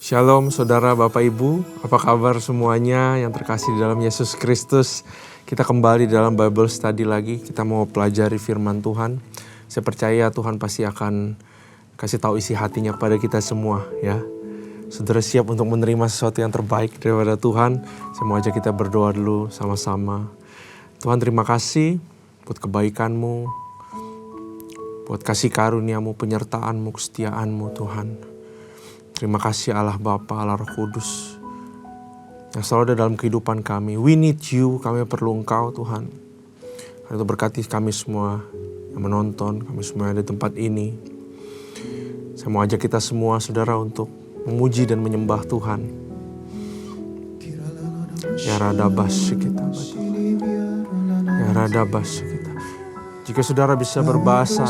Shalom saudara Bapak Ibu, apa kabar semuanya yang terkasih di dalam Yesus Kristus. Kita kembali dalam Bible Study lagi, kita mau pelajari firman Tuhan. Saya percaya Tuhan pasti akan kasih tahu isi hatinya pada kita semua ya. Saudara siap untuk menerima sesuatu yang terbaik daripada Tuhan. Saya mau ajak kita berdoa dulu sama-sama. Tuhan terima kasih buat kebaikan-Mu, buat kasih karunia-Mu, penyertaan-Mu, kesetiaan-Mu Tuhan. Terima kasih Allah Bapa, Allah Roh Kudus yang selalu ada dalam kehidupan kami. We need you, kami perlu Engkau Tuhan. Karena itu berkati kami semua yang menonton, kami semua yang ada di tempat ini. Saya mau ajak kita semua saudara untuk memuji dan menyembah Tuhan. Ya Radabas kita, ya Radabas kita. Jika saudara bisa berbahasa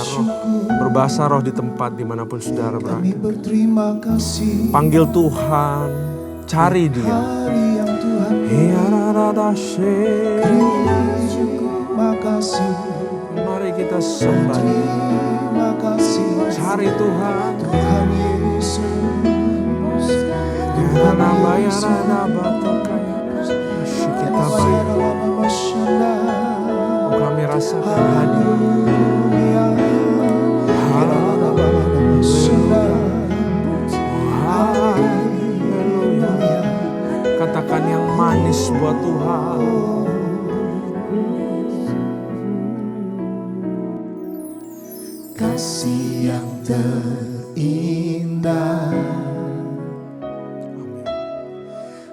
roh di tempat dimanapun saudara berada. Panggil Tuhan, cari Dia. Mari kita sembah Dia. Cari Tuhan. Kami rasakan hadirat. Haleluya. Katakan yang manis buat Tuhan. Kasih yang terindah,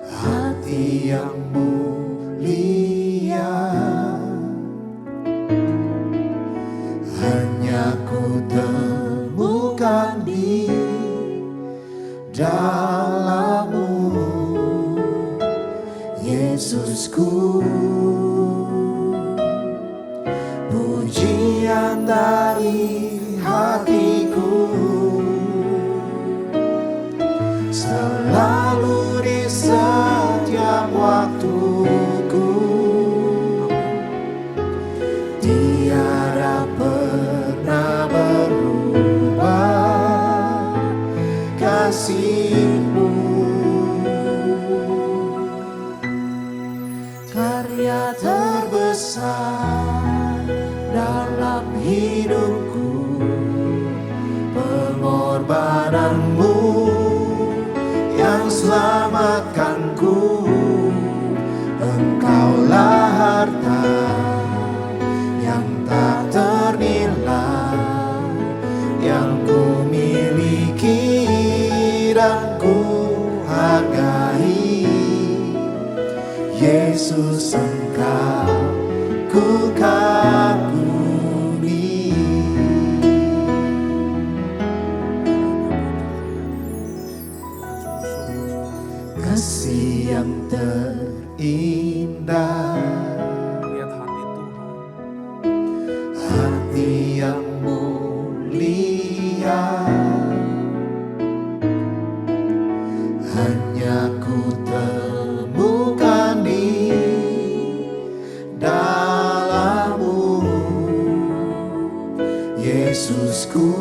hati yang mulia, hanya ku temukan di dalam-Mu, Yesusku. Pujian dari hatiku selalu di setiap waktuku. Tiada pernah berubah kasih-Mu. Karya terbesar dalam hidupku, pengorbanan-Mu yang selamatkanku. Engkaulah harta yang tak ternilai, yang ku miliki dan ku hargai. Yesus, Engkau ku kagumi. Kasih yang terindah, Lihat hati Tuhan. hati yang mulia, hanya ku temukan di dalam-Mu, Yesusku.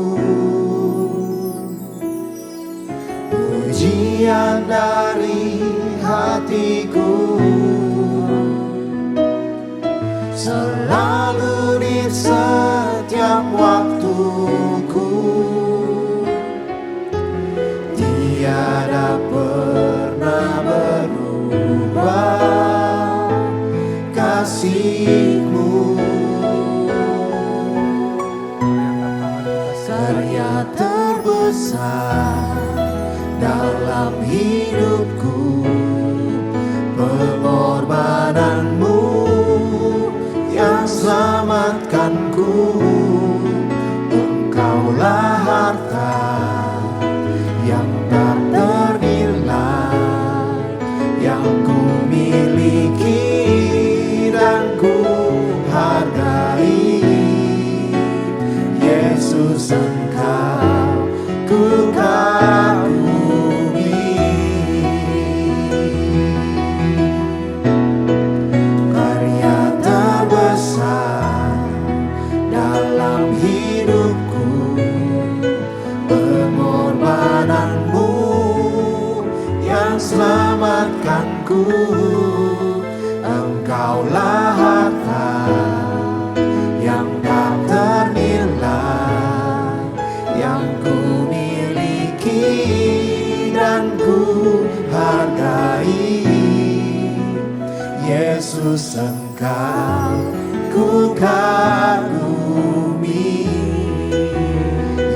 Pujian dari hatiku selalu di setiap waktuku. Tiada pernah berubah kasih-Mu. Karya terbesar dalam hidupku, pengorbanan-Mu yang selamatkanku. Engkaulah harta yang tak ternilai, yang ku miliki dan ku hargai. Yesus, Engkau ku kagumi. cintaku, Engkaulah harta yang tak ternilai, yang ku miliki dan ku hargai. Yesus, Engkau ku kagumi.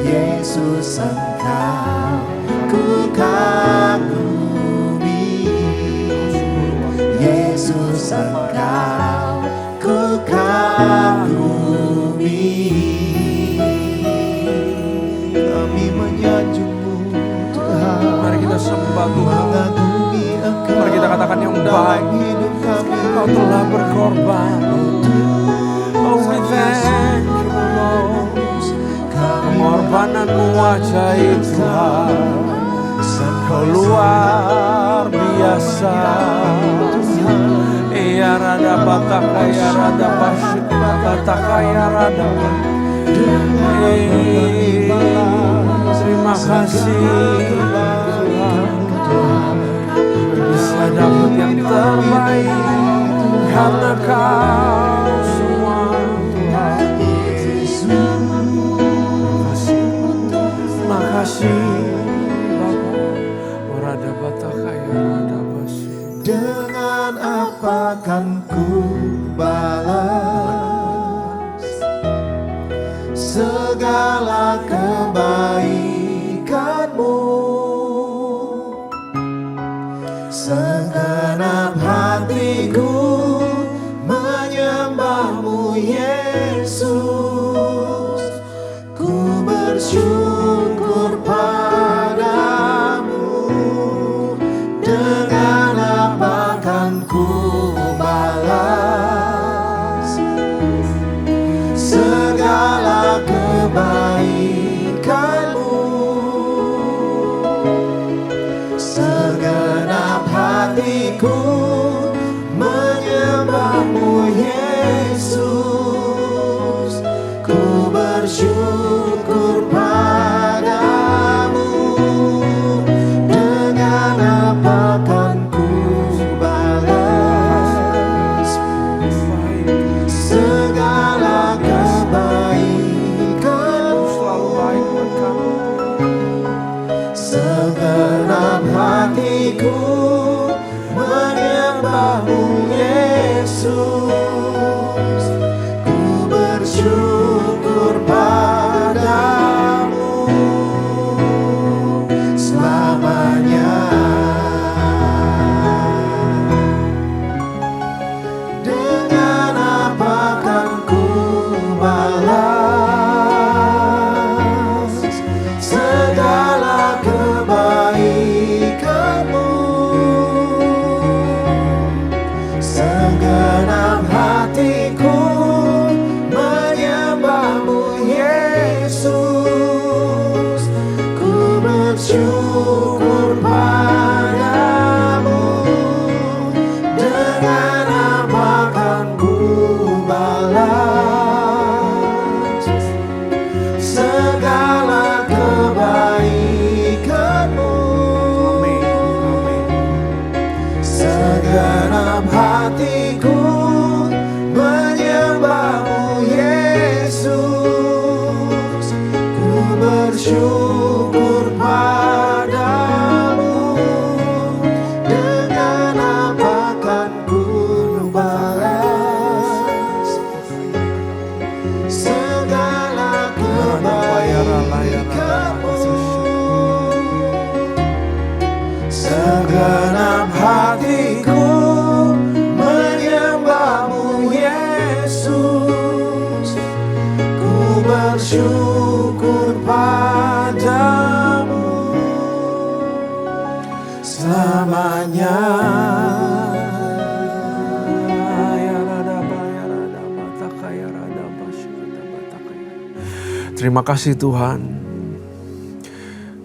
Yesus, Engkau ku kagumi. Yesus, Engkau ku kagumi. Kami menyanjung-Mu Tuhan, Mari kita sembah Tuhan. mengagumi Engkau. Mari kita katakan yang baik. Hidup kami, Kau telah berkorban. Oh, we thank you, Lord. Pengorbananmu ajaib Tuhan. Kau luar biasa. Ya rada bataka, ya rada basyuk, bataka, ya rada. Terima kasih Tuhan. Bisa dapat yang terbaik karena Kau semua Tuhan. Makasih Bapa. Rada bataka, ya rada basyuk. dengan apa kan ku balas segala kebaikan-Mu? Segenap hatiku menyembah-Mu Yesus, ku bersyukur padamu. Dengan apa kan ku balas segala kebaikan-Mu? Segenap hatiku menyembah-Mu Yesus, ku bersyukur padamu. Dengan apa kan ku balas segala kebaikan-Mu? Selalu baik buat kami. Segenap hatiku menyembah-Mu Yesus, ku bersyukur padamu selamanya. Dengan apa kan ku balas segala kebaikan-Mu? Segenap hatiku menyembah-Mu Yesus, ku bersyukur padamu. Dengan apa kan ku balas segala kebaikan-Mu? Segenap hatiku menyembah-Mu Yesus, ku bersyukur padamu. Dengan apa kan ku balas segala kebaikan-Mu? Segenap hatiku menyembah-Mu Yesus, ku bersyukur padamu selamanya. Terima kasih Tuhan.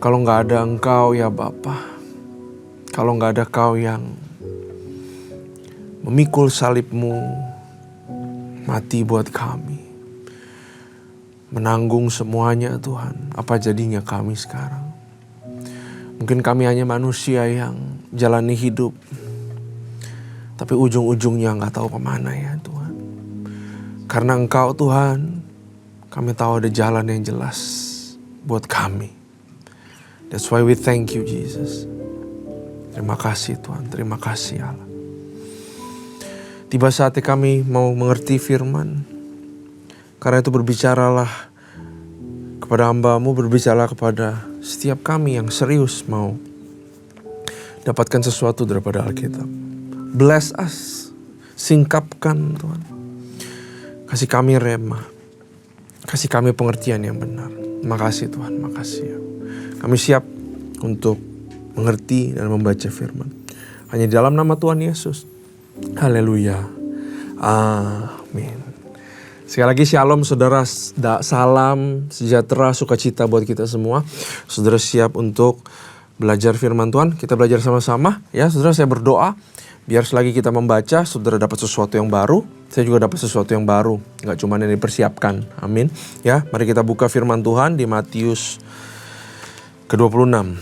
Kalau nggak ada Engkau ya Bapa, kalau nggak ada Kau yang memikul salib-Mu, mati buat kami, menanggung semuanya Tuhan, apa jadinya kami sekarang? Mungkin kami hanya manusia yang jalani hidup Tapi ujung-ujungnya nggak tahu kemana ya Tuhan. Karena Engkau Tuhan, kami tahu ada jalan yang jelas buat kami. That's why we thank you Jesus. Terima kasih Tuhan, terima kasih Allah. Tiba saatnya kami mau mengerti firman. Karena itu berbicaralah kepada hamba-Mu, berbicaralah kepada setiap kami yang serius mau dapatkan sesuatu daripada Alkitab. Bless us, singkapkan Tuhan. Kasih kami rema, kasih kami pengertian yang benar. Makasih Tuhan, makasih ya. Kami siap untuk mengerti dan membaca firman. Hanya di dalam nama Tuhan Yesus. Haleluya. Amin. Sekali lagi shalom saudara, salam sejahtera, sukacita buat kita semua. Saudara siap untuk belajar firman Tuhan? Kita belajar sama-sama ya. Saudara, saya berdoa biar selagi kita membaca, saudara dapat sesuatu yang baru. Saya juga dapat sesuatu yang baru. Gak cuma yang dipersiapkan. Amin. Ya, mari kita buka firman Tuhan di Matius ke-26.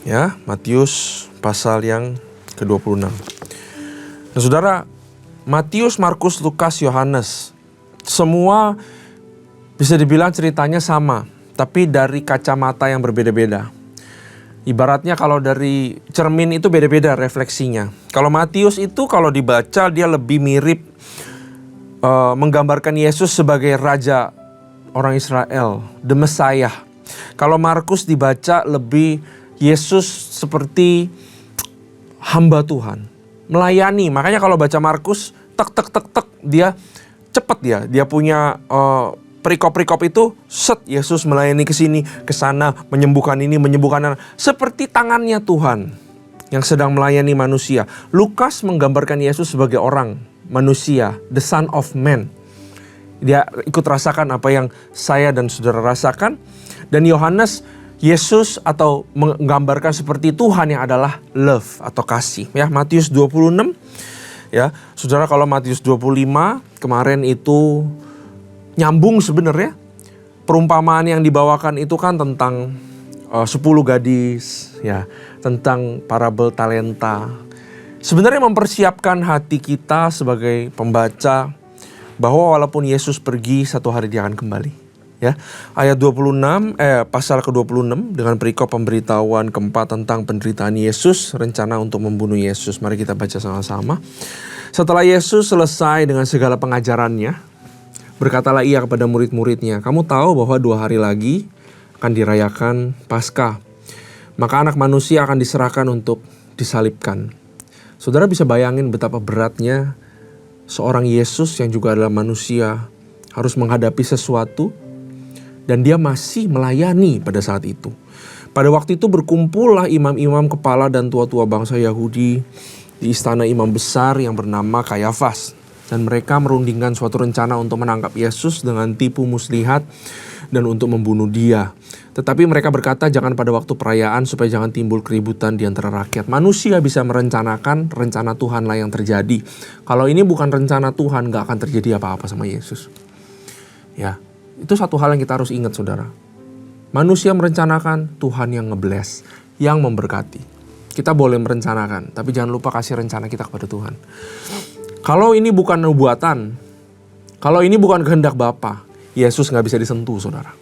Ya, Matius pasal yang ke-26. Nah saudara, Matius, Markus, Lukas, Yohanes, semua bisa dibilang ceritanya sama, tapi dari kacamata yang berbeda-beda. Ibaratnya kalau dari cermin itu beda-beda refleksinya. Kalau Matius itu kalau dibaca dia lebih mirip menggambarkan Yesus sebagai raja orang Israel, the Messiah. Kalau Markus dibaca lebih Yesus seperti hamba Tuhan, melayani. Makanya kalau baca Markus tek dia cepat dia punya perikop-perikop itu, Yesus melayani ke sini, ke sana, menyembuhkan ini, menyembuhkan seperti tangannya Tuhan yang sedang melayani manusia. Lukas menggambarkan Yesus sebagai orang, manusia, the Son of Man. Dia ikut rasakan apa yang saya dan saudara rasakan. Dan Yohanes, Yesus atau menggambarkan seperti Tuhan yang adalah love atau kasih. Ya, Matius 26. Ya, saudara, kalau Matius 25 kemarin itu nyambung sebenarnya. Perumpamaan yang dibawakan itu kan tentang 10 gadis, ya, tentang parabel talenta. Sebenarnya mempersiapkan hati kita sebagai pembaca bahwa walaupun Yesus pergi, satu hari dia akan kembali. Ya, ayat 26, pasal ke-26 dengan perikop pemberitahuan keempat tentang penderitaan Yesus, rencana untuk membunuh Yesus. Mari kita baca sama-sama. Setelah Yesus selesai dengan segala pengajarannya, berkatalah ia kepada murid-muridnya, kamu tahu bahwa 2 hari lagi akan dirayakan Paskah. Maka anak manusia akan diserahkan untuk disalibkan. Saudara bisa bayangin betapa beratnya seorang Yesus yang juga adalah manusia harus menghadapi sesuatu dan dia masih melayani pada saat itu. Pada waktu itu berkumpullah imam-imam kepala dan tua-tua bangsa Yahudi di istana imam besar yang bernama Kayafas. Dan mereka merundingkan suatu rencana untuk menangkap Yesus dengan tipu muslihat dan untuk membunuh dia. Tetapi mereka berkata jangan pada waktu perayaan supaya jangan timbul keributan di antara rakyat. Manusia bisa merencanakan, rencana Tuhanlah yang terjadi. Kalau ini bukan rencana Tuhan, gak akan terjadi apa-apa sama Yesus. Ya, itu satu hal yang kita harus ingat saudara. Manusia merencanakan, Tuhan yang nge-bless, yang memberkati. Kita boleh merencanakan, tapi jangan lupa kasih rencana kita kepada Tuhan. Kalau ini bukan nubuatan, kalau ini bukan kehendak Bapa, Yesus gak bisa disentuh saudara.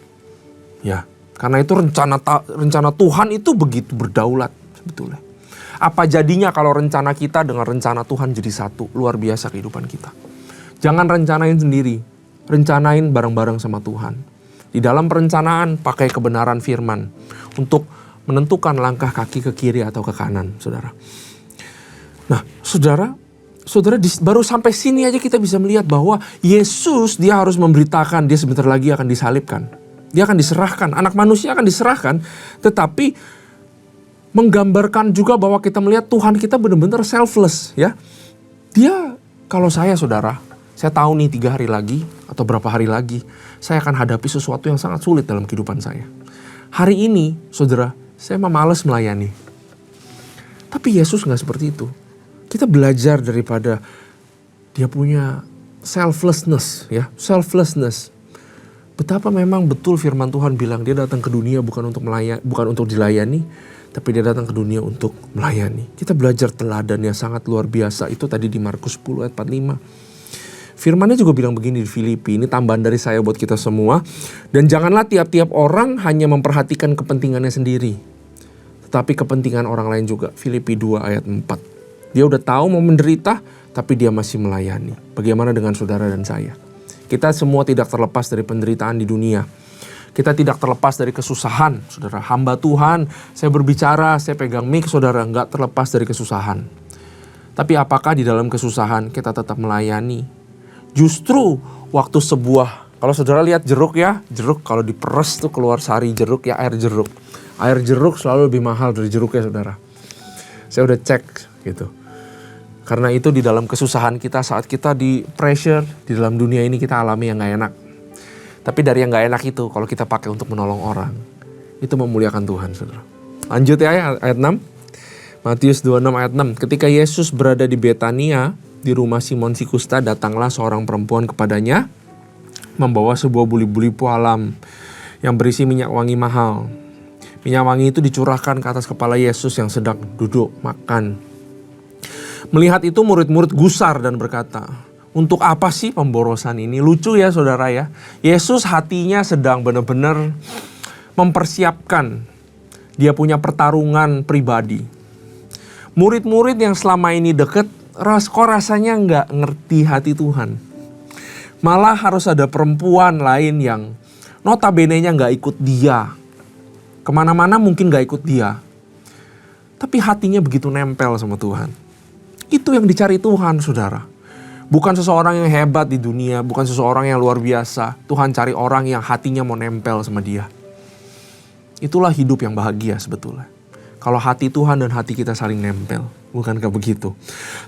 Ya, karena itu rencana Tuhan itu begitu berdaulat sebetulnya. Apa jadinya kalau rencana kita dengan rencana Tuhan jadi satu? Luar biasa kehidupan kita. Jangan rencanain sendiri, rencanain bareng-bareng sama Tuhan. Di dalam perencanaan pakai kebenaran firman untuk menentukan langkah kaki ke kiri atau ke kanan, saudara. Nah, saudara baru sampai sini aja kita bisa melihat bahwa Yesus dia harus memberitakan dia sebentar lagi akan disalibkan. Dia akan diserahkan, anak manusia akan diserahkan, tetapi menggambarkan juga bahwa kita melihat Tuhan kita benar-benar selfless, ya. Dia, kalau saudara, saya tahu nih 3 hari lagi atau berapa hari lagi, saya akan hadapi sesuatu yang sangat sulit dalam kehidupan saya. Hari ini, saudara, saya malas melayani. Tapi Yesus gak seperti itu. Kita belajar daripada dia punya selflessness, ya, selflessness. Betapa memang betul firman Tuhan bilang dia datang ke dunia bukan untuk dilayani, tapi dia datang ke dunia untuk melayani. Kita belajar teladan yang sangat luar biasa. Itu tadi di Markus 10 ayat 45. Firman-Nya juga bilang begini di Filipi, ini tambahan dari saya buat kita semua. Dan janganlah tiap-tiap orang hanya memperhatikan kepentingannya sendiri, tetapi kepentingan orang lain juga. Filipi 2 ayat 4. Dia udah tahu mau menderita, tapi dia masih melayani. Bagaimana dengan saudara dan saya? Kita semua tidak terlepas dari penderitaan di dunia. Kita tidak terlepas dari kesusahan, saudara. Hamba Tuhan, saya berbicara, saya pegang mic, saudara, nggak terlepas dari kesusahan. Tapi apakah di dalam kesusahan kita tetap melayani? Justru waktu sebuah, kalau saudara lihat jeruk ya, jeruk kalau diperes tuh keluar sari jeruk ya, air jeruk. Air jeruk selalu lebih mahal dari jeruk ya, saudara. Saya udah cek gitu. Karena itu di dalam kesusahan kita, saat kita di pressure, di dalam dunia ini kita alami yang gak enak. Tapi dari yang gak enak itu, kalau kita pakai untuk menolong orang, itu memuliakan Tuhan, saudara. Lanjut ya, ayat 6. Matius 26 ayat 6. Ketika Yesus berada di Betania, di rumah Simon si Kusta, datanglah seorang perempuan kepadanya, membawa sebuah buli-buli pualam yang berisi minyak wangi mahal. Minyak wangi itu dicurahkan ke atas kepala Yesus yang sedang duduk makan. Melihat itu murid-murid gusar dan berkata, untuk apa sih pemborosan ini? Lucu ya saudara ya. Yesus hatinya sedang benar-benar mempersiapkan. Dia punya pertarungan pribadi. Murid-murid yang selama ini deket, kok rasanya nggak ngerti hati Tuhan. Malah harus ada perempuan lain yang notabene-nya nggak ikut dia. Kemana-mana mungkin nggak ikut dia. Tapi hatinya begitu nempel sama Tuhan. Itu yang dicari Tuhan, saudara. Bukan seseorang yang hebat di dunia, bukan seseorang yang luar biasa. Tuhan cari orang yang hatinya mau nempel sama dia. Itulah hidup yang bahagia sebetulnya. Kalau hati Tuhan dan hati kita saling nempel. Bukankah begitu?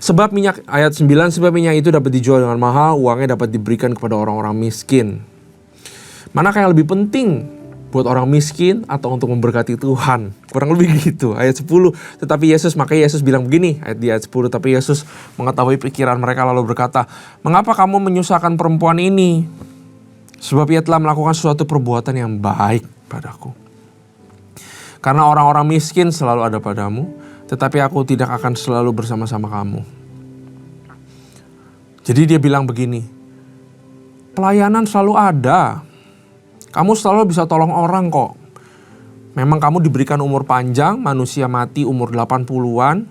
Sebab minyak, ayat 9, sebab minyak itu dapat dijual dengan mahal, uangnya dapat diberikan kepada orang-orang miskin. Manakah yang lebih penting? Buat orang miskin atau untuk memberkati Tuhan? Kurang lebih gitu. Ayat 10. Tetapi makanya Yesus bilang begini. Di ayat 10. Tapi Yesus mengetahui pikiran mereka lalu berkata, mengapa kamu menyusahkan perempuan ini? Sebab ia telah melakukan suatu perbuatan yang baik padaku. Karena orang-orang miskin selalu ada padamu, tetapi aku tidak akan selalu bersama-sama kamu. Jadi dia bilang begini, pelayanan selalu ada. Kamu selalu bisa tolong orang kok. Memang kamu diberikan umur panjang, manusia mati umur 80-an.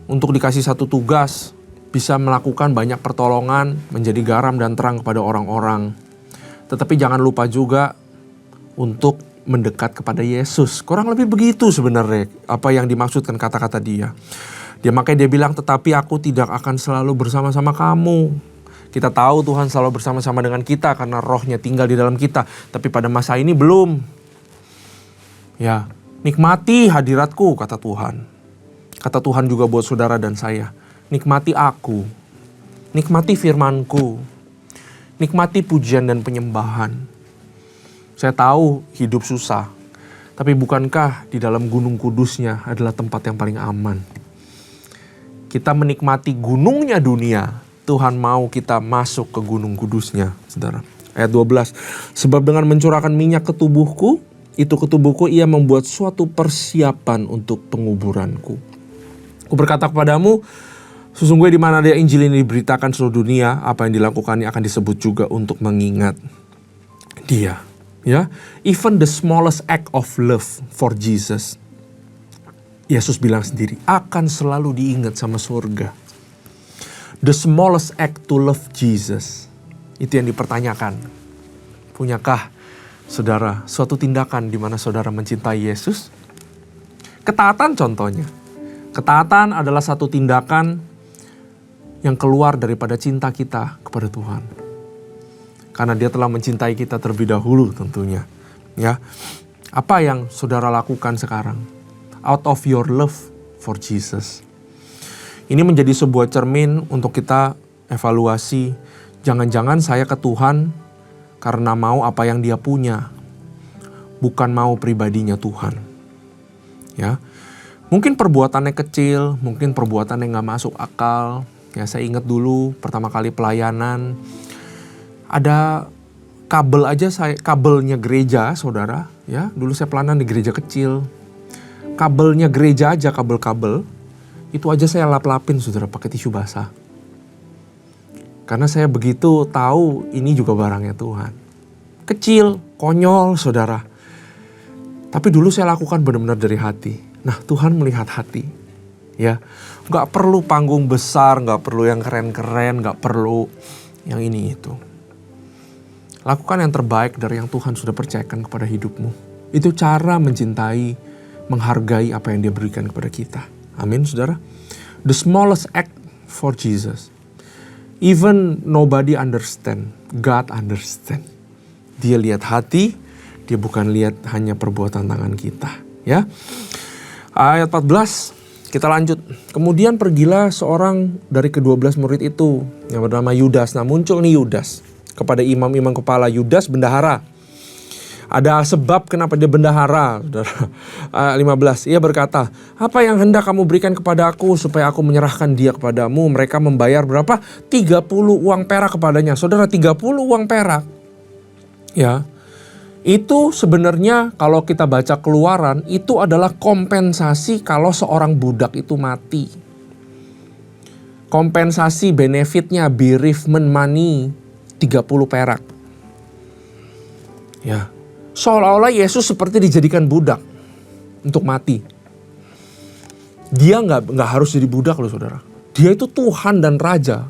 Untuk dikasih satu tugas, bisa melakukan banyak pertolongan, menjadi garam dan terang kepada orang-orang. Tetapi jangan lupa juga untuk mendekat kepada Yesus. Kurang lebih begitu sebenarnya apa yang dimaksudkan kata-kata dia. Makanya dia bilang, tetapi aku tidak akan selalu bersama-sama kamu. Kita tahu Tuhan selalu bersama-sama dengan kita karena rohnya tinggal di dalam kita. Tapi pada masa ini belum. Ya, nikmati hadiratku, kata Tuhan. Kata Tuhan juga buat saudara dan saya. Nikmati aku. Nikmati firmanku. Nikmati pujian dan penyembahan. Saya tahu hidup susah. Tapi bukankah di dalam gunung kudusnya adalah tempat yang paling aman? Kita menikmati gunungnya dunia. Tuhan mau kita masuk ke gunung kudusnya, saudara. Ayat 12. Sebab dengan mencurahkan minyak ke tubuhku, ia membuat suatu persiapan untuk penguburanku. Aku berkata kepadamu, sesungguhnya di mana ada Injil ini diberitakan seluruh dunia, apa yang dilakukannya akan disebut juga untuk mengingat dia. Ya, even the smallest act of love for Jesus, Yesus bilang sendiri, akan selalu diingat sama surga. The smallest act to love Jesus. Itu yang dipertanyakan. Punyakah saudara suatu tindakan di mana saudara mencintai Yesus? Ketaatan contohnya. Ketaatan adalah satu tindakan yang keluar daripada cinta kita kepada Tuhan. Karena dia telah mencintai kita terlebih dahulu tentunya. Ya. Apa yang saudara lakukan sekarang? Out of your love for Jesus. Ini menjadi sebuah cermin untuk kita evaluasi. Jangan-jangan saya ke Tuhan karena mau apa yang dia punya. Bukan mau pribadinya Tuhan. Ya, mungkin perbuatannya kecil, mungkin perbuatannya gak masuk akal. Ya, saya ingat dulu pertama kali pelayanan. Ada kabelnya gereja, saudara. Ya, dulu saya pelayanan di gereja kecil. kabelnya gereja aja, kabel-kabel, itu aja saya lap-lapin saudara pakai tisu basah. Karena saya begitu tahu ini juga barangnya Tuhan. Kecil, konyol saudara. Tapi dulu saya lakukan benar-benar dari hati. Nah, Tuhan melihat hati. Ya, nggak perlu panggung besar, nggak perlu yang keren-keren, nggak perlu yang ini itu. Lakukan yang terbaik dari yang Tuhan sudah percayakan kepada hidupmu. Itu cara mencintai, menghargai apa yang Dia berikan kepada kita. Amin, saudara. The smallest act for Jesus. Even nobody understand, God understand. Dia lihat hati, Dia bukan lihat hanya perbuatan tangan kita. Ya, ayat 14. Kita lanjut. Kemudian pergilah seorang dari ke-12 murid itu yang bernama Yudas. Nah, muncul nih Yudas kepada imam-imam kepala. Yudas bendahara. Ada sebab kenapa dia bendahara. 15. Ia berkata, apa yang hendak kamu berikan kepada aku supaya aku menyerahkan dia kepadamu? Mereka membayar berapa? 30 uang perak kepadanya. Saudara, 30 uang perak. Ya. Itu sebenarnya kalau kita baca Keluaran, itu adalah kompensasi kalau seorang budak itu mati. Kompensasi benefitnya, bereavement money, 30 perak. Ya, seolah-olah Yesus seperti dijadikan budak untuk mati. Dia nggak harus jadi budak loh saudara. Dia itu Tuhan dan Raja.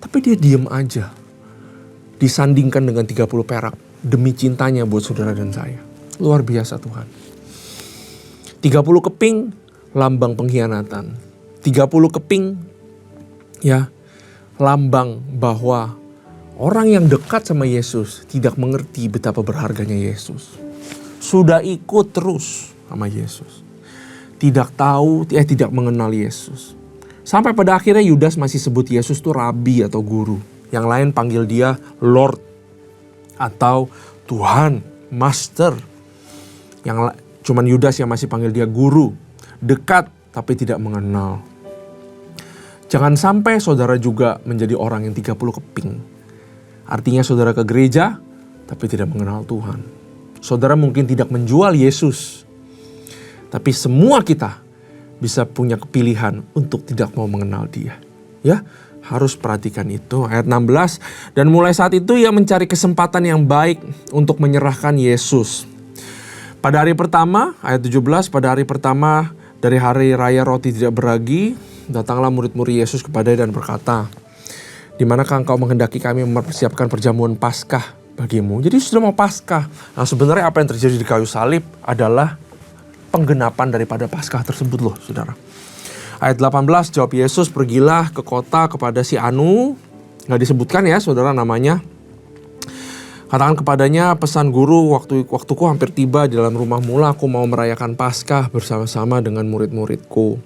Tapi dia diem aja. Disandingkan dengan 30 perak. Demi cintanya buat saudara dan saya. Luar biasa Tuhan. 30 keping, lambang pengkhianatan. 30 keping, ya, lambang bahwa orang yang dekat sama Yesus tidak mengerti betapa berharganya Yesus. Sudah ikut terus sama Yesus. Tidak mengenal Yesus. Sampai pada akhirnya Yudas masih sebut Yesus tuh Rabi atau Guru. Yang lain panggil dia Lord. Atau Tuhan, Master. Cuman Yudas yang masih panggil dia Guru. Dekat tapi tidak mengenal. Jangan sampai saudara juga menjadi orang yang 30 keping. Artinya saudara ke gereja tapi tidak mengenal Tuhan. Saudara mungkin tidak menjual Yesus. Tapi semua kita bisa punya pilihan untuk tidak mau mengenal Dia. Ya. Harus perhatikan itu. Ayat 16. Dan mulai saat itu ia mencari kesempatan yang baik untuk menyerahkan Yesus. Pada hari pertama, ayat 17. Pada hari pertama dari hari raya roti tidak beragi, datanglah murid-murid Yesus kepadanya dan berkata, di manakah engkau menghendaki kami mempersiapkan perjamuan Paskah bagimu? Jadi sudah mau Paskah. Nah, sebenarnya apa yang terjadi di kayu salib adalah penggenapan daripada Paskah tersebut loh saudara. Ayat 18, jawab Yesus, pergilah ke kota kepada si Anu. Gak disebutkan ya saudara namanya. Katakan kepadanya, pesan guru, waktuku hampir tiba di dalam rumah mula. Aku mau merayakan Paskah bersama-sama dengan murid-muridku.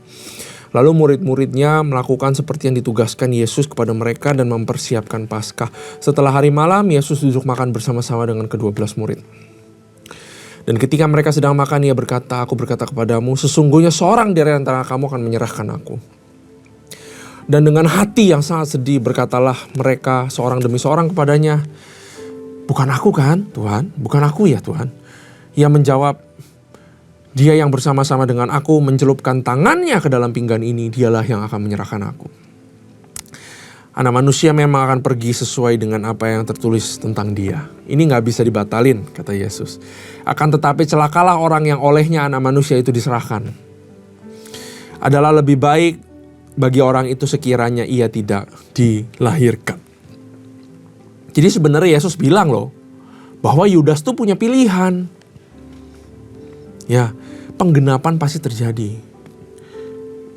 Lalu murid-muridnya melakukan seperti yang ditugaskan Yesus kepada mereka dan mempersiapkan Paskah. Setelah hari malam, Yesus duduk makan bersama-sama dengan ke-12 murid. Dan ketika mereka sedang makan, ia berkata, aku berkata kepadamu, sesungguhnya seorang dari antara kamu akan menyerahkan aku. Dan dengan hati yang sangat sedih berkatalah mereka seorang demi seorang kepadanya, bukan aku kan Tuhan? Bukan aku ya Tuhan? Ia menjawab, dia yang bersama-sama dengan aku mencelupkan tangannya ke dalam pinggan ini, dialah yang akan menyerahkan aku. Anak manusia memang akan pergi sesuai dengan apa yang tertulis tentang dia. Ini gak bisa dibatalin, kata Yesus. Akan tetapi celakalah orang yang olehnya anak manusia itu diserahkan. Adalah lebih baik bagi orang itu sekiranya ia tidak dilahirkan. Jadi sebenarnya Yesus bilang loh, bahwa Yudas tuh punya pilihan. Ya, penggenapan pasti terjadi.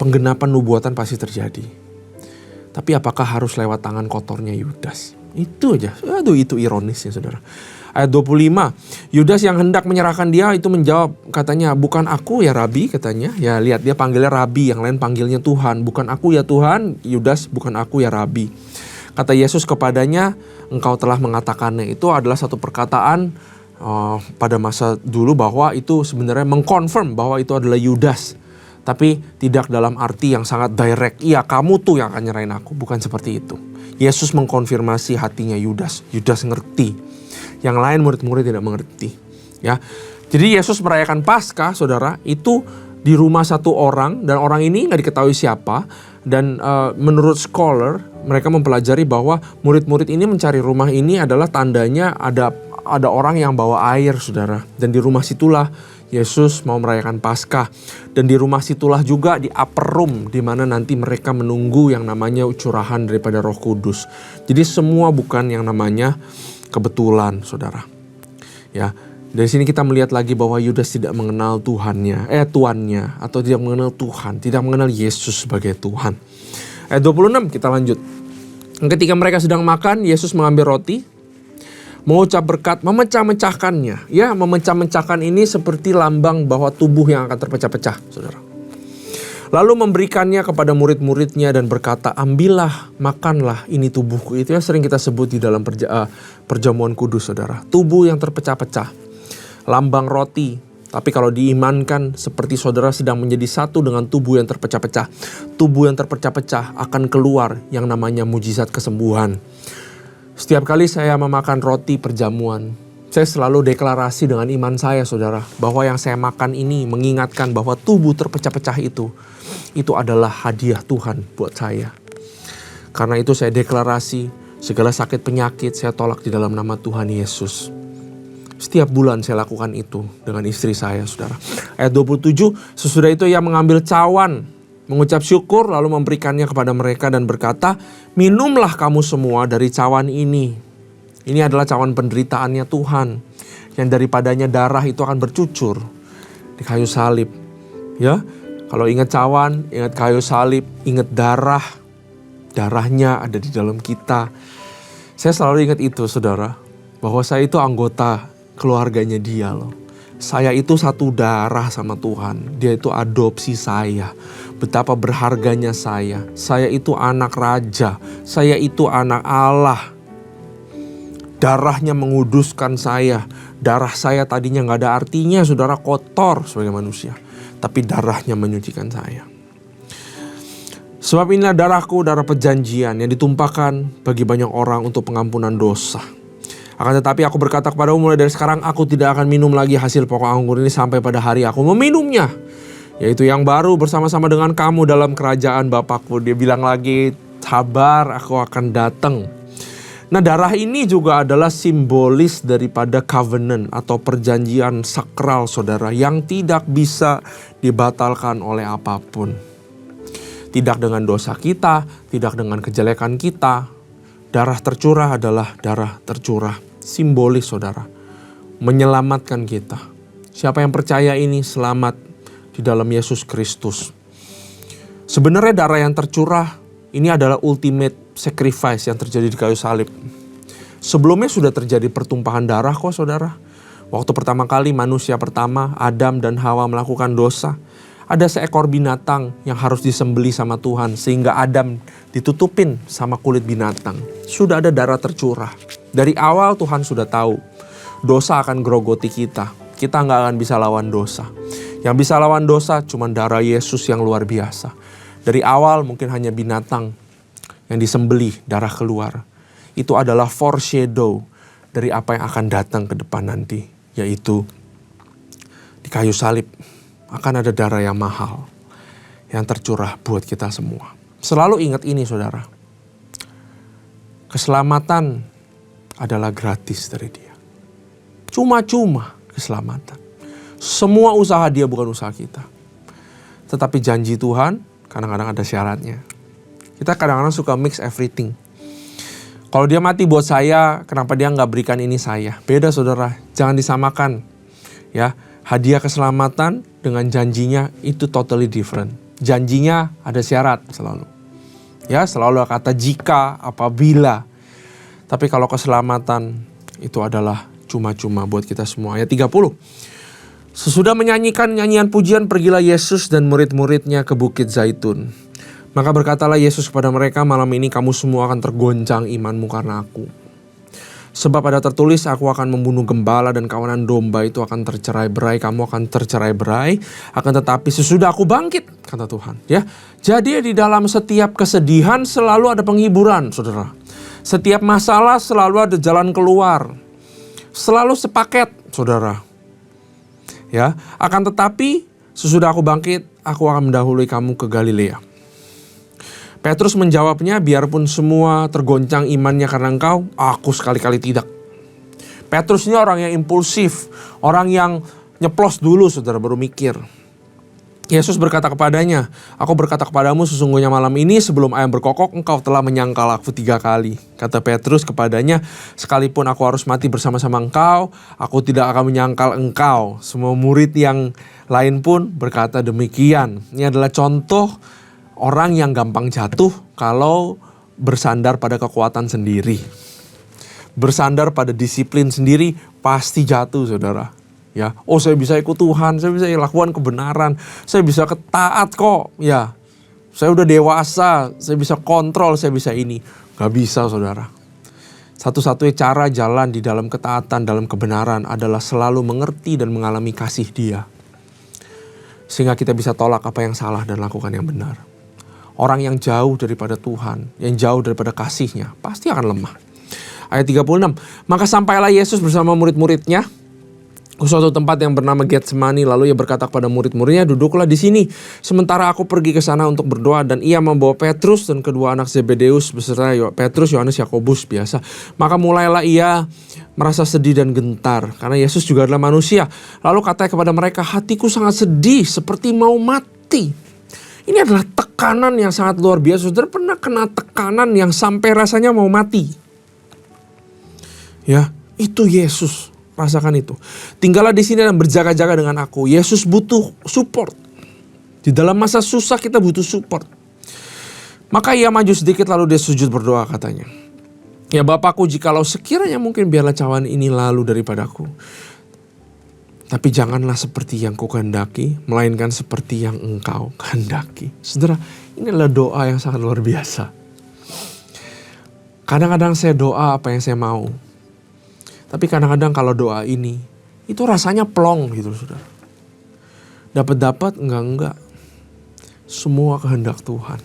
Penggenapan nubuatan pasti terjadi. Tapi apakah harus lewat tangan kotornya Yudas? Itu aja. Aduh, itu ironisnya saudara. Ayat 25. Yudas yang hendak menyerahkan dia itu menjawab, katanya, bukan aku ya Rabi, katanya. Ya lihat dia panggilnya Rabi, yang lain panggilnya Tuhan. Bukan aku ya Tuhan, Yudas, bukan aku ya Rabi. Kata Yesus kepadanya, engkau telah mengatakannya. Itu adalah satu perkataan pada masa dulu bahwa itu sebenarnya mengkonfirm bahwa itu adalah Yudas. Tapi tidak dalam arti yang sangat direct. Iya, kamu tuh yang akan nyerahin aku. Bukan seperti itu. Yesus mengkonfirmasi hatinya Yudas. Yudas ngerti. Yang lain murid-murid tidak mengerti. Ya, Jadi Yesus merayakan Paskah, saudara, itu di rumah satu orang, dan orang ini nggak diketahui siapa. Dan menurut scholar, mereka mempelajari bahwa murid-murid ini mencari rumah ini adalah tandanya ada orang yang bawa air, saudara. Dan di rumah situlah Yesus mau merayakan Paskah. Dan di rumah situlah juga di upper room, di mana nanti mereka menunggu yang namanya curahan daripada Roh Kudus. Jadi semua bukan yang namanya kebetulan, saudara. Ya, dari sini kita melihat lagi bahwa Yudas tidak mengenal tuannya, atau tidak mengenal Tuhan, tidak mengenal Yesus sebagai Tuhan. Ayat 26 kita lanjut. Ketika mereka sedang makan, Yesus mengambil roti, mengucap berkat, memecah-mecahkannya. Ya, memecah-mecahkan ini seperti lambang bahwa tubuh yang akan terpecah-pecah, saudara. Lalu memberikannya kepada murid-muridnya dan berkata, ambillah, makanlah, ini tubuhku. Itu yang sering kita sebut di dalam perjamuan kudus, saudara. Tubuh yang terpecah-pecah, lambang roti. Tapi kalau diimankan seperti saudara sedang menjadi satu dengan tubuh yang terpecah-pecah. Tubuh yang terpecah-pecah akan keluar yang namanya mujizat kesembuhan. Setiap kali saya memakan roti perjamuan, saya selalu deklarasi dengan iman saya, saudara, bahwa yang saya makan ini mengingatkan bahwa tubuh terpecah-pecah itu adalah hadiah Tuhan buat saya. Karena itu saya deklarasi segala sakit penyakit saya tolak di dalam nama Tuhan Yesus. Setiap bulan saya lakukan itu dengan istri saya, saudara. Ayat 27, sesudah itu ia mengambil cawan, mengucap syukur, lalu memberikannya kepada mereka dan berkata, minumlah kamu semua dari cawan ini. Ini adalah cawan penderitaannya Tuhan, yang daripadanya darah itu akan bercucur di kayu salib. Ya, kalau ingat cawan, ingat kayu salib, ingat darah. Darahnya ada di dalam kita. Saya selalu ingat itu, saudara, bahwa saya itu anggota keluarganya dia loh. Saya itu satu darah sama Tuhan. Dia itu adopsi saya. Betapa berharganya saya. Saya itu anak raja. Saya itu anak Allah. Darahnya menguduskan saya. Darah saya tadinya gak ada artinya, saudara, kotor sebagai manusia. Tapi darahnya menyucikan saya. Sebab inilah darahku, darah perjanjian yang ditumpahkan bagi banyak orang untuk pengampunan dosa. Akan tetapi aku berkata kepadamu, mulai dari sekarang aku tidak akan minum lagi hasil pokok anggur ini sampai pada hari aku meminumnya, yaitu yang baru bersama-sama dengan kamu dalam kerajaan Bapakku. Dia bilang lagi, sabar, aku akan datang. Nah, darah ini juga adalah simbolis daripada covenant atau perjanjian sakral, saudara, yang tidak bisa dibatalkan oleh apapun. Tidak dengan dosa kita, tidak dengan kejelekan kita. Darah tercurah adalah darah tercurah, simbolis, saudara, menyelamatkan kita. Siapa yang percaya ini selamat di dalam Yesus Kristus. Sebenarnya darah yang tercurah ini adalah ultimate sacrifice yang terjadi di kayu salib. Sebelumnya sudah terjadi pertumpahan darah kok, saudara. Waktu pertama kali manusia pertama, Adam dan Hawa, melakukan dosa, ada seekor binatang yang harus disembelih sama Tuhan sehingga Adam ditutupin sama kulit binatang. Sudah ada darah tercurah. Dari awal Tuhan sudah tahu dosa akan gerogoti kita. Kita gak akan bisa lawan dosa. Yang bisa lawan dosa cuma darah Yesus yang luar biasa. Dari awal mungkin hanya binatang yang disembelih, darah keluar. Itu adalah foreshadow dari apa yang akan datang ke depan nanti. Yaitu di kayu salib akan ada darah yang mahal yang tercurah buat kita semua. Selalu ingat ini, saudara. Keselamatan adalah gratis dari Dia. Cuma-cuma keselamatan. Semua usaha Dia bukan usaha kita. Tetapi janji Tuhan kadang-kadang ada syaratnya. Kita kadang-kadang suka mix everything. Kalau Dia mati buat saya, kenapa Dia nggak berikan ini saya? Beda, saudara. Jangan disamakan. Ya, hadiah keselamatan dengan janjinya itu totally different. Janjinya ada syarat selalu. Ya, selalu kata jika, apabila. Tapi kalau keselamatan itu adalah cuma-cuma buat kita semua. Ayat 30. Sesudah menyanyikan nyanyian pujian, pergilah Yesus dan murid-muridnya ke Bukit Zaitun. Maka berkatalah Yesus kepada mereka, malam ini kamu semua akan tergoncang imanmu karena aku. Sebab ada tertulis, aku akan membunuh gembala dan kawanan domba itu akan tercerai-berai. Kamu akan tercerai-berai. Akan tetapi sesudah aku bangkit, kata Tuhan. Ya, jadi di dalam setiap kesedihan selalu ada penghiburan, saudara. Setiap masalah selalu ada jalan keluar. Selalu sepaket, saudara. Ya, akan tetapi sesudah aku bangkit, aku akan mendahului kamu ke Galilea. Petrus menjawabnya, biarpun semua tergoncang imannya karena engkau, aku sekali-kali tidak. Petrus ini orang yang impulsif, orang yang nyeplos dulu saudara baru mikir. Yesus berkata kepadanya, aku berkata kepadamu sesungguhnya malam ini sebelum ayam berkokok engkau telah menyangkal aku 3 kali. Kata Petrus kepadanya, sekalipun aku harus mati bersama-sama engkau, aku tidak akan menyangkal engkau. Semua murid yang lain pun berkata demikian. Ini adalah contoh orang yang gampang jatuh kalau bersandar pada kekuatan sendiri. Bersandar pada disiplin sendiri pasti jatuh saudara. Ya, oh saya bisa ikut Tuhan, saya bisa lakukan kebenaran, saya bisa taat kok. Ya, saya udah dewasa, saya bisa kontrol, saya bisa ini. Gak bisa saudara. Satu-satunya cara jalan di dalam ketaatan, dalam kebenaran adalah selalu mengerti dan mengalami kasih Dia. Sehingga kita bisa tolak apa yang salah dan lakukan yang benar. Orang yang jauh daripada Tuhan, yang jauh daripada kasih-Nya, pasti akan lemah. Ayat 36, maka sampailah Yesus bersama murid-muridnya ke suatu tempat yang bernama Getsemani, lalu ia berkata kepada murid-muridnya, duduklah di sini sementara aku pergi ke sana untuk berdoa. Dan ia membawa Petrus dan kedua anak Zebedeus beserta Petrus, Yohanes, Yakobus biasa. Maka mulailah ia merasa sedih dan gentar karena Yesus juga adalah manusia. Lalu katanya kepada mereka, hatiku sangat sedih seperti mau mati. Ini adalah tekanan yang sangat luar biasa. Saudara pernah kena tekanan yang sampai rasanya mau mati? Ya, itu Yesus. Rasakan itu. Tinggallah di sini dan berjaga-jaga dengan aku. Yesus butuh support. Di dalam masa susah kita butuh support. Maka ia maju sedikit lalu dia sujud berdoa katanya. Ya Bapakku, jikalau sekiranya mungkin biarlah cawan ini lalu daripadaku. Tapi janganlah seperti yang ku kehendaki, melainkan seperti yang engkau kehendaki. Saudara, ini adalah doa yang sangat luar biasa. Kadang-kadang saya doa apa yang saya mau. Tapi kadang-kadang kalau doa ini, itu rasanya plong gitu saudara. Dapat-dapat, enggak. Semua kehendak Tuhan.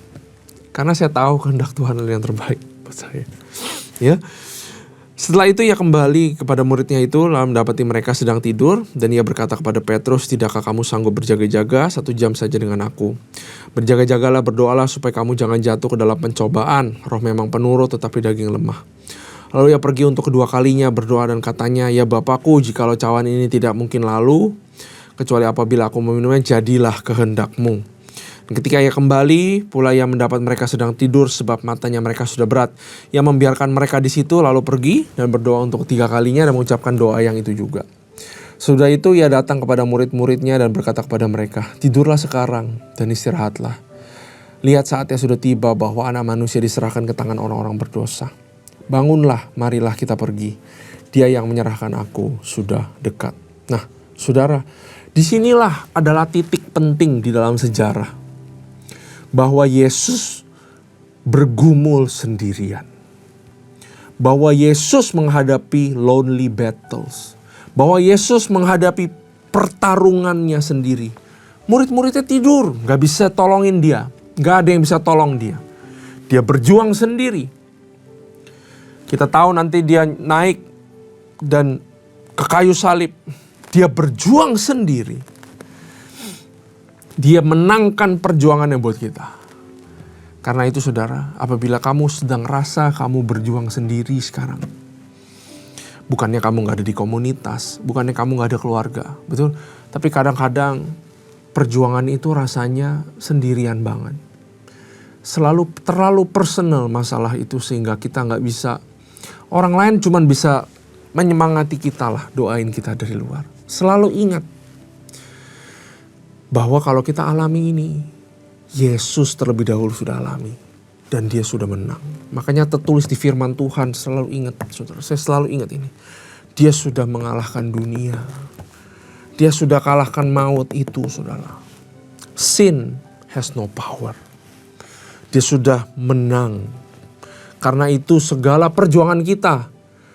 Karena saya tahu kehendak Tuhan adalah yang terbaik buat saya. Ya. Setelah itu ia kembali kepada muridnya itu, lalu mendapati mereka sedang tidur. Dan ia berkata kepada Petrus, tidakkah kamu sanggup berjaga-jaga 1 jam saja dengan aku? Berjaga-jagalah, berdoalah supaya kamu jangan jatuh ke dalam pencobaan. Roh memang penurut tetapi daging lemah. Lalu ia pergi untuk kedua kalinya berdoa dan katanya, ya Bapakku, jikalau cawan ini tidak mungkin lalu, kecuali apabila aku meminumnya, jadilah kehendakmu. Dan ketika ia kembali, pula ia mendapat mereka sedang tidur sebab matanya mereka sudah berat. Ia membiarkan mereka di situ lalu pergi dan berdoa untuk 3 kalinya dan mengucapkan doa yang itu juga. Sudah itu ia datang kepada murid-muridnya dan berkata kepada mereka, tidurlah sekarang dan istirahatlah. Lihat saatnya sudah tiba bahwa anak manusia diserahkan ke tangan orang-orang berdosa. Bangunlah, marilah kita pergi. Dia yang menyerahkan aku sudah dekat. Nah, saudara, disinilah adalah titik penting di dalam sejarah. Bahwa Yesus bergumul sendirian. Bahwa Yesus menghadapi lonely battles. Bahwa Yesus menghadapi pertarungannya sendiri. Murid-muridnya tidur, gak bisa tolongin dia. Gak ada yang bisa tolong dia. Dia berjuang sendiri. Kita tahu nanti dia naik dan ke kayu salib. Dia berjuang sendiri. Dia menangkan perjuangannya buat kita. Karena itu saudara, apabila kamu sedang rasa kamu berjuang sendiri sekarang. Bukannya kamu gak ada di komunitas. Bukannya kamu gak ada keluarga. Betul? Tapi kadang-kadang perjuangan itu rasanya sendirian banget. Terlalu personal masalah itu sehingga kita gak bisa. Orang lain cuma bisa menyemangati kita lah, doain kita dari luar. Selalu ingat bahwa kalau kita alami ini, Yesus terlebih dahulu sudah alami. Dan dia sudah menang. Makanya tertulis di firman Tuhan, selalu ingat saudara. Saya selalu ingat ini. Dia sudah mengalahkan dunia. Dia sudah kalahkan maut itu saudara. Sin has no power. Dia sudah menang. Karena itu segala perjuangan kita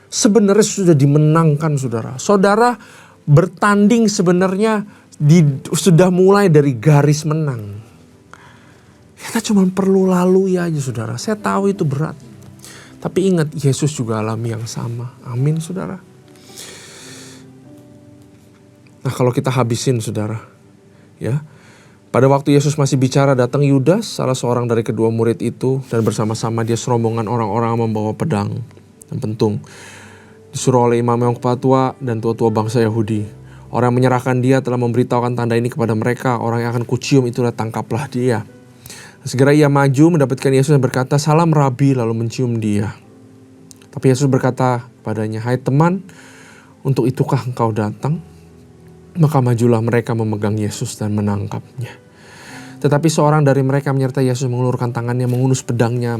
sebenarnya sudah dimenangkan saudara. Saudara bertanding sebenarnya sudah mulai dari garis menang. Kita cuma perlu lalui aja saudara. Saya tahu itu berat. Tapi ingat Yesus juga alami yang sama. Amin saudara. Nah, kalau kita habisin saudara, ya. Pada waktu Yesus masih bicara, datang Yudas, salah seorang dari kedua murid itu, dan bersama-sama dia serombongan orang-orang membawa pedang dan pentung. Disuruh oleh imam-imam kepala tua dan tua-tua bangsa Yahudi. Orang yang menyerahkan dia telah memberitahukan tanda ini kepada mereka. Orang yang akan kucium itulah, tangkaplah dia. Segera ia maju mendapatkan Yesus dan berkata, "Salam Rabi," lalu mencium dia. Tapi Yesus berkata kepadanya, "Hai teman, untuk itukah engkau datang?" Maka majulah mereka memegang Yesus dan menangkapnya. Tetapi seorang dari mereka menyertai Yesus mengulurkan tangannya, mengunus pedangnya,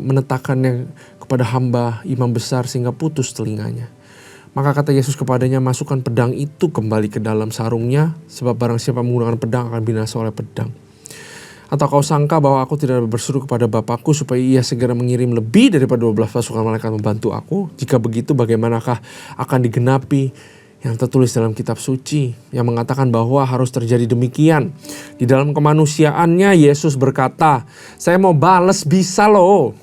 menetakannya kepada hamba imam besar sehingga putus telinganya. Maka kata Yesus kepadanya, "Masukkan pedang itu kembali ke dalam sarungnya, sebab barang siapa menggunakan pedang akan binasa oleh pedang. Atau kau sangka bahwa aku tidak berseru kepada Bapakku supaya ia segera mengirim lebih daripada 12 pasukan malaikat membantu aku? Jika begitu, bagaimanakah akan digenapi yang tertulis dalam kitab suci yang mengatakan bahwa harus terjadi demikian?" Di dalam kemanusiaannya Yesus berkata, "Saya mau bales bisa loh.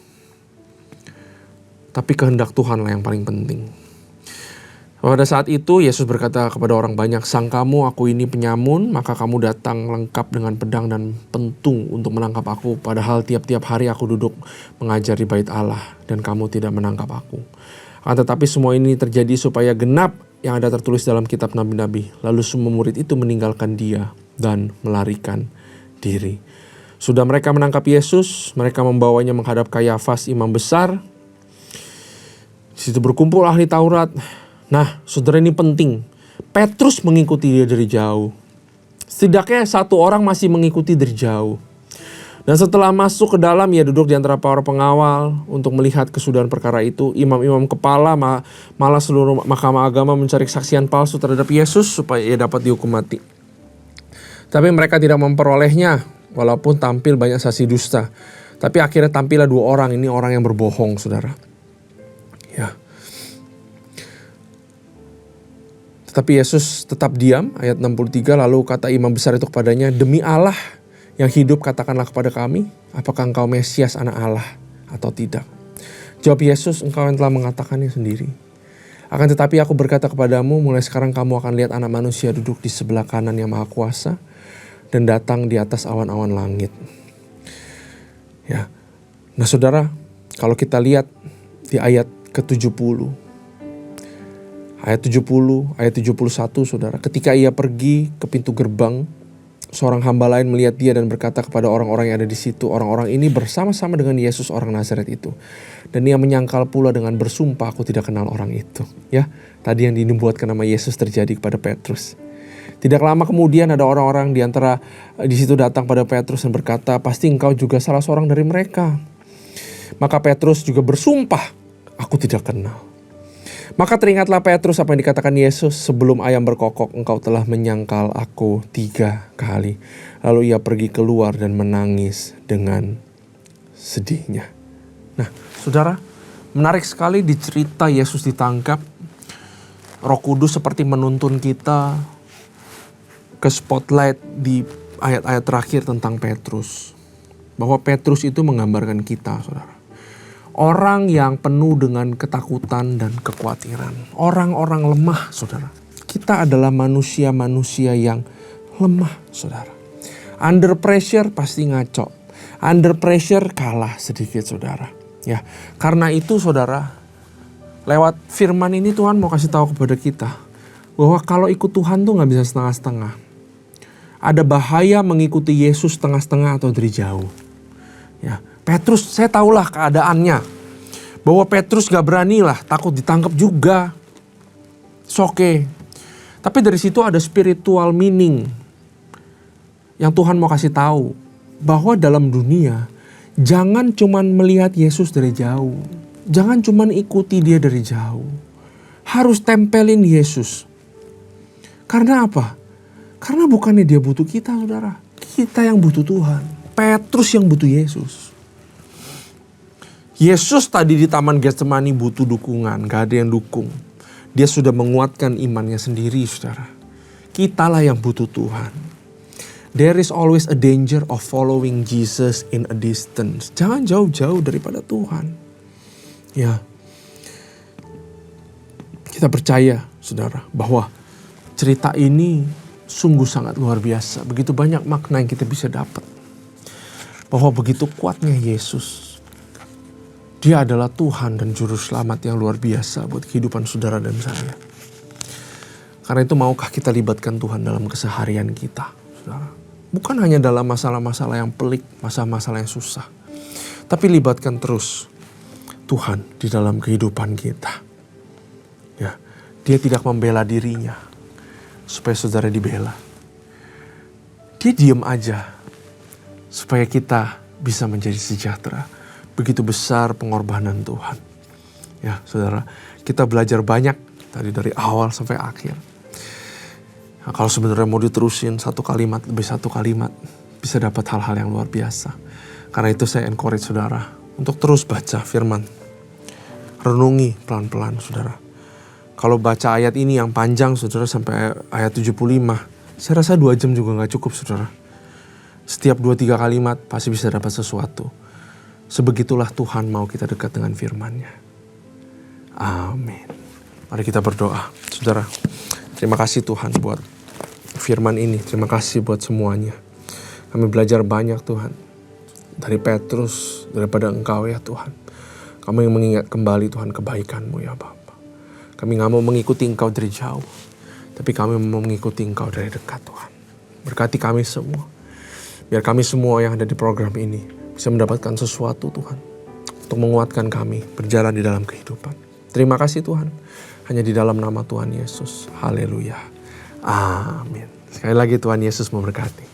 Tapi kehendak Tuhanlah yang paling penting." Pada saat itu Yesus berkata kepada orang banyak, "Sangkamu aku ini penyamun, maka kamu datang lengkap dengan pedang dan pentung untuk menangkap aku. Padahal tiap-tiap hari aku duduk mengajar di bait Allah dan kamu tidak menangkap aku. Akan tetapi semua ini terjadi supaya genap yang ada tertulis dalam kitab nabi-nabi." Lalu semua murid itu meninggalkan dia dan melarikan diri. Sudah mereka menangkap Yesus, mereka membawanya menghadap Kayafas imam besar. Di situ berkumpul ahli Taurat. Nah, saudara, ini penting. Petrus mengikuti dia dari jauh. Setidaknya satu orang masih mengikuti dari jauh. Dan setelah masuk ke dalam, ia duduk di antara para pengawal untuk melihat kesudahan perkara itu. Imam-imam kepala malah seluruh mahkamah agama mencari kesaksian palsu terhadap Yesus supaya ia dapat dihukum mati. Tapi mereka tidak memperolehnya, walaupun tampil banyak saksi dusta. Tapi akhirnya tampillah 2 orang, ini orang yang berbohong, saudara. Ya. Tetapi Yesus tetap diam, ayat 63, lalu kata imam besar itu kepadanya, "Demi Allah yang hidup, katakanlah kepada kami, apakah engkau Mesias anak Allah atau tidak?" Jawab Yesus, "Engkau yang telah mengatakannya sendiri. Akan tetapi aku berkata kepadamu, mulai sekarang kamu akan lihat Anak Manusia duduk di sebelah kanan yang Maha Kuasa dan datang di atas awan-awan langit." Ya. Nah saudara, kalau kita lihat di ayat ke-70, ayat 70, ayat 71 saudara. Ketika ia pergi ke pintu gerbang, seorang hamba lain melihat dia dan berkata kepada orang-orang yang ada di situ, "Orang-orang ini bersama-sama dengan Yesus orang Nazaret itu." Dan ia menyangkal pula dengan bersumpah, "Aku tidak kenal orang itu." Ya, tadi yang dinubuatkan nama Yesus terjadi kepada Petrus. Tidak lama kemudian ada orang-orang di antara di situ datang pada Petrus dan berkata, "Pasti engkau juga salah seorang dari mereka." Maka Petrus juga bersumpah, "Aku tidak kenal." Maka teringatlah Petrus apa yang dikatakan Yesus, "Sebelum ayam berkokok engkau telah menyangkal aku 3 kali." Lalu ia pergi keluar dan menangis dengan sedihnya. Nah saudara, menarik sekali di cerita Yesus ditangkap. Roh Kudus seperti menuntun kita ke spotlight di ayat-ayat terakhir tentang Petrus. Bahwa Petrus itu menggambarkan kita, saudara. Orang yang penuh dengan ketakutan dan kekhawatiran. Orang-orang lemah, saudara. Kita adalah manusia-manusia yang lemah, saudara. Under pressure pasti ngaco. Under pressure kalah sedikit, saudara. Ya, karena itu, saudara, lewat firman ini Tuhan mau kasih tahu kepada kita bahwa kalau ikut Tuhan tuh nggak bisa setengah-setengah. Ada bahaya mengikuti Yesus setengah-setengah atau dari jauh. Ya. Petrus, saya tahulah keadaannya. Bahwa Petrus gak berani lah, takut ditangkap juga. It's okay. Tapi dari situ ada spiritual meaning yang Tuhan mau kasih tahu. Bahwa dalam dunia, jangan cuman melihat Yesus dari jauh. Jangan cuman ikuti dia dari jauh. Harus tempelin Yesus. Karena apa? Karena bukannya dia butuh kita, saudara. Kita yang butuh Tuhan. Petrus yang butuh Yesus. Yesus tadi di Taman Getsemani butuh dukungan, gak ada yang dukung. Dia sudah menguatkan imannya sendiri, saudara. Kitalah yang butuh Tuhan. There is always a danger of following Jesus in a distance. Jangan jauh-jauh daripada Tuhan. Ya. Kita percaya, saudara, bahwa cerita ini sungguh sangat luar biasa. Begitu banyak makna yang kita bisa dapat. Bahwa begitu kuatnya Yesus. Dia adalah Tuhan dan Juru Selamat yang luar biasa buat kehidupan saudara dan saya. Karena itu maukah kita libatkan Tuhan dalam keseharian kita, saudara? Bukan hanya dalam masalah-masalah yang pelik, masalah-masalah yang susah. Tapi libatkan terus Tuhan di dalam kehidupan kita. Ya, Dia tidak membela dirinya supaya saudara dibela. Dia diam aja supaya kita bisa menjadi sejahtera. Begitu besar pengorbanan Tuhan. Ya, saudara, kita belajar banyak tadi dari awal sampai akhir. Nah, kalau sebenarnya mau diterusin satu kalimat lebih satu kalimat, bisa dapat hal-hal yang luar biasa. Karena itu saya encourage saudara untuk terus baca firman. Renungi pelan-pelan saudara. Kalau baca ayat ini yang panjang saudara sampai ayat 75, saya rasa 2 jam juga gak cukup saudara. Setiap 2-3 kalimat pasti bisa dapat sesuatu. Sebegitulah Tuhan mau kita dekat dengan firman-Nya. Amin. Mari kita berdoa. Saudara, terima kasih Tuhan buat firman ini. Terima kasih buat semuanya. Kami belajar banyak Tuhan. Dari Petrus, daripada Engkau ya Tuhan. Kami yang mengingat kembali Tuhan kebaikan-Mu ya Bapa. Kami gak mau mengikuti Engkau dari jauh. Tapi kami mau mengikuti Engkau dari dekat Tuhan. Berkati kami semua. Biar kami semua yang ada di program ini bisa mendapatkan sesuatu Tuhan. Untuk menguatkan kami berjalan di dalam kehidupan. Terima kasih Tuhan. Hanya di dalam nama Tuhan Yesus. Haleluya. Amin. Sekali lagi Tuhan Yesus memberkati.